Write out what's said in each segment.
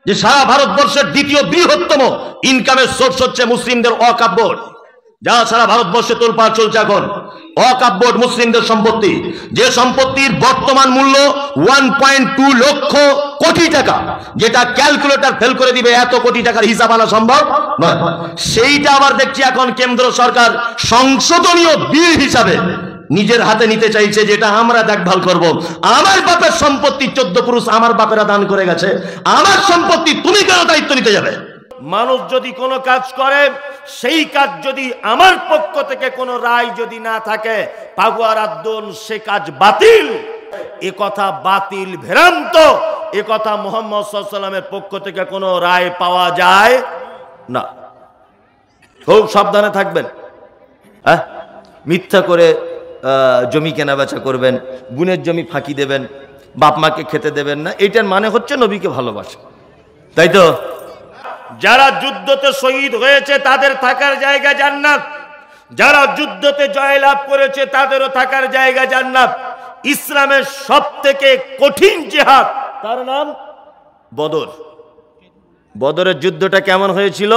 যে সারা ভারতবর্ষের দ্বিতীয় বৃহত্তম ইনকামের সোর্স হচ্ছে মুসলিমদের ওয়াকফ বোর্ড, যা সারা ভারতবর্ষে তোলপাড় চলছে এখন। ওয়াকফ বোর্ড মুসলিমদের সম্পত্তি, যে সম্পত্তির বর্তমান মূল্য 1.2 লক্ষ কোটি টাকা, যেটা ক্যালকুলেটর ফেল করে দিবে এত কোটি টাকার হিসাব আনা সম্ভব নয়। সেইটা আবার দেখছি এখন কেন্দ্র সরকার সংশোধনীয় বিল হিসাবে নিজের হাতে নিতে চাইছে, যেটা আমরা দেখভাল করব। আমার বাপের সম্পত্তি 14 পুরুষ আমার বাপেরা দান করে গেছে, আমার সম্পত্তি তুমি কেন দায়িত্ব নিতে যাবে? মানুষ যদি কোনো কাজ করে, সেই কাজ যদি আমার পক্ষ থেকে কোনো রায় যদি না থাকে, পাগুয়ার আদ্দন সে কাজ বাতিল। এ কথা বাতিল, ভ্রান্ত। এ কথা মুহাম্মদ সাল্লাল্লাহু আলাইহি ওয়াসাল্লামের পক্ষ থেকে কোনো রায় পাওয়া যায় না। খুব সাবধানে থাকবেন। হ্যাঁ, মিথ্যা করে জমি কেনা বেচা করবেন, গুণের জমি ফাঁকি দেবেন, বাপ মাকে খেতে দেবেন না, এইটার মানে হচ্ছে নবীকে ভালোবাসা, তাই তো? যারা যুদ্ধতে শহীদ হয়েছে তাদের থাকার জায়গা জান্নাত, যারা যুদ্ধতে জয়লাভ করেছে তাদেরও থাকার জায়গা জান্নাত। ইসলামের সবথেকে কঠিন জিহাদ, তার নাম বদর। বদরের যুদ্ধটা কেমন হয়েছিল?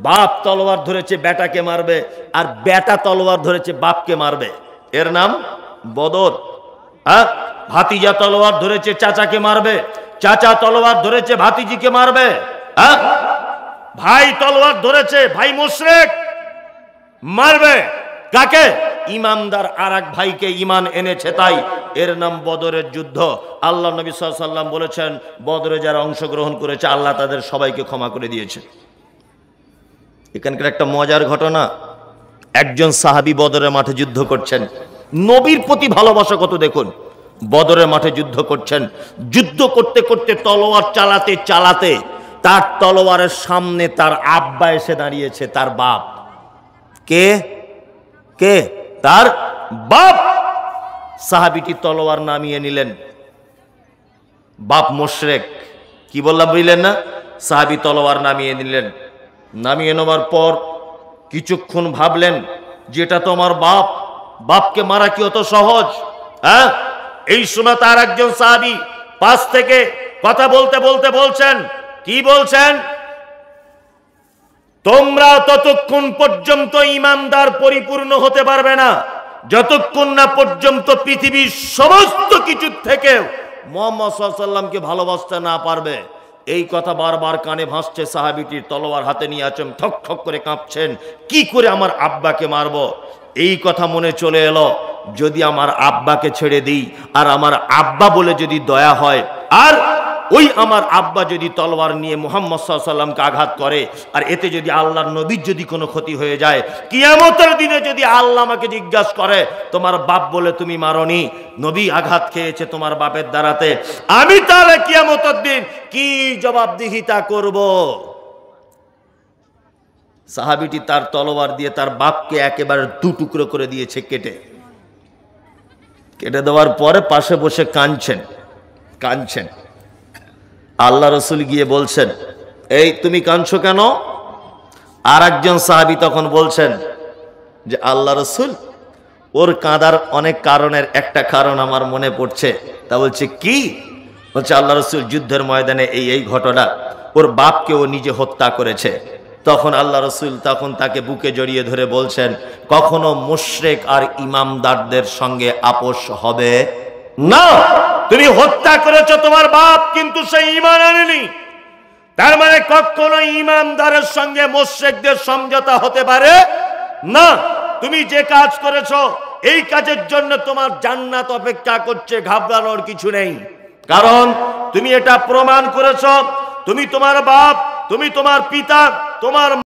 বাপ তলোয়ার ধরেছে বেটাকে মারবে, আর বেটা তলোয়ার ধরেছে বাপকে মারবে, এর নাম বদর। হ্যাঁ, ভাতিজা তলোয়ার ধরেছে চাচাকে মারবে, চাচা তলোয়ার ধরেছে ভাতিজিকে মারবে। হ্যাঁ, ভাই তলোয়ার ধরেছে ভাই মুশরিক মারবে কাকে? ইমানদার আর এক ভাইকে ইমান এনেছে, তাই এর নাম বদরের যুদ্ধ। আল্লাহ নবী সাল্লাল্লাহু আলাইহি ওয়াসাল্লাম বলেছেন, বদরে যারা অংশগ্রহণ করেছে আল্লাহ তাদের সবাইকে ক্ষমা করে দিয়েছে। এখানকার একটা মজার ঘটনা, একজন সাহাবী বদরের মাঠে যুদ্ধ করছেন, নবীর প্রতি ভালোবাসা কত দেখুন। বদরের মাঠে যুদ্ধ করছেন, যুদ্ধ করতে করতে তলোয়ার চালাতে চালাতে তার তলোয়ারের সামনে তার আব্বা এসে দাঁড়িয়েছে, তার বাপ। কে? কে? তার বাপ। সাহাবীটি তলোয়ার নামিয়ে নিলেন, বাপ মুশরিক। কি বললাম বুঝলেন না? সাহাবী তলোয়ার নামিয়ে নিলেন। নামিয়ে নেওয়ার পর কিছুক্ষণ ভাবলেন, যেটা তো আমার বাপ, বাপকে মারা কি অত সহজ? হ্যাঁ, এই সময় তার একজন সাহাবী পাশ থেকে কথা বলতে বলতে বলছেন, কি বলছেন? তোমরা ততক্ষণ পর্যন্ত ইমানদার পরিপূর্ণ হতে পারবে না যতক্ষণ না পর্যন্ত পৃথিবীর সমস্ত কিছু থেকে মুহাম্মদ সাল্লাল্লাহু আলাইহি ওয়াসাল্লামকে ভালোবাসতে না পারবে। এই কথা বারবার কানে ভাসছে। সাহাবীটির তলোয়ার হাতে নিয়ে আছেন, ঠক ঠক করে কাঁপছেন, কি করে আমার আব্বাকে মারবো? এই কথা মনে চলে এলো, যদি আমার আব্বাকে ছেড়ে দিই, আর আমার আব্বা বলে যদি দয়া হয়, আর ওই আমার আব্বা যদি তলোয়ার নিয়ে মুহাম্মদ সাল্লাল্লাহু আলাইহি ওয়াসাল্লামকে আঘাত করে, আর এতে যদি আল্লাহর নবীর যদি কোনো ক্ষতি হয়ে যায়, কিয়ামতের দিনে যদি আল্লাহ আমাকে জিজ্ঞাসা করে, তোমার বাপ বলে তুমি মারনি, নবী আঘাত খেয়েছে তোমার বাপের দ্বারাতে, আমি তাহলে কিয়ামতের দিন কি জবাবদিহিতা করব? সাহাবীটি তার তলোয়ার দিয়ে তার বাপকে একেবারে দু টুকরো করে দিয়েছে, কেটে দেওয়ার পরে পাশে বসে কাঁদছেন। আল্লাহ রসুল গিয়ে বলছেন, এই তুমি কাঁদছো কেন? আর একজন সাহাবী তখন বলছেন যে, আল্লাহ রসুল, ওর কাঁদার অনেক কারণের একটা কারণ আমার মনে পড়ছে। তা বলছে কি? বলছে, আল্লাহ রসুল, যুদ্ধের ময়দানে এই ঘটনা, ওর বাপকে ও নিজে হত্যা করেছে। তখন আল্লাহ রসুল তখন তাকে বুকে জড়িয়ে ধরে বলছেন, কখনো মুশরিক আর ইমামদারদের সঙ্গে আপোষ হবে না। তুমি হত্যা করেছো তোমার বাপ, কিন্তু সে ঈমান আনেনি, তার মানে কখনো ইমামদারের সঙ্গে মুশরিকদের সমঝোতা হতে পারে না। তুমি যে কাজ করেছো, এই কাজের জন্য তোমার জান্নাত অপেক্ষা করছে, ঘাবড়ানোর কিছু নেই। কারণ তুমি এটা প্রমাণ করেছো, তুমি তোমার বাপ, তুমি তোমার পিতা, তোমার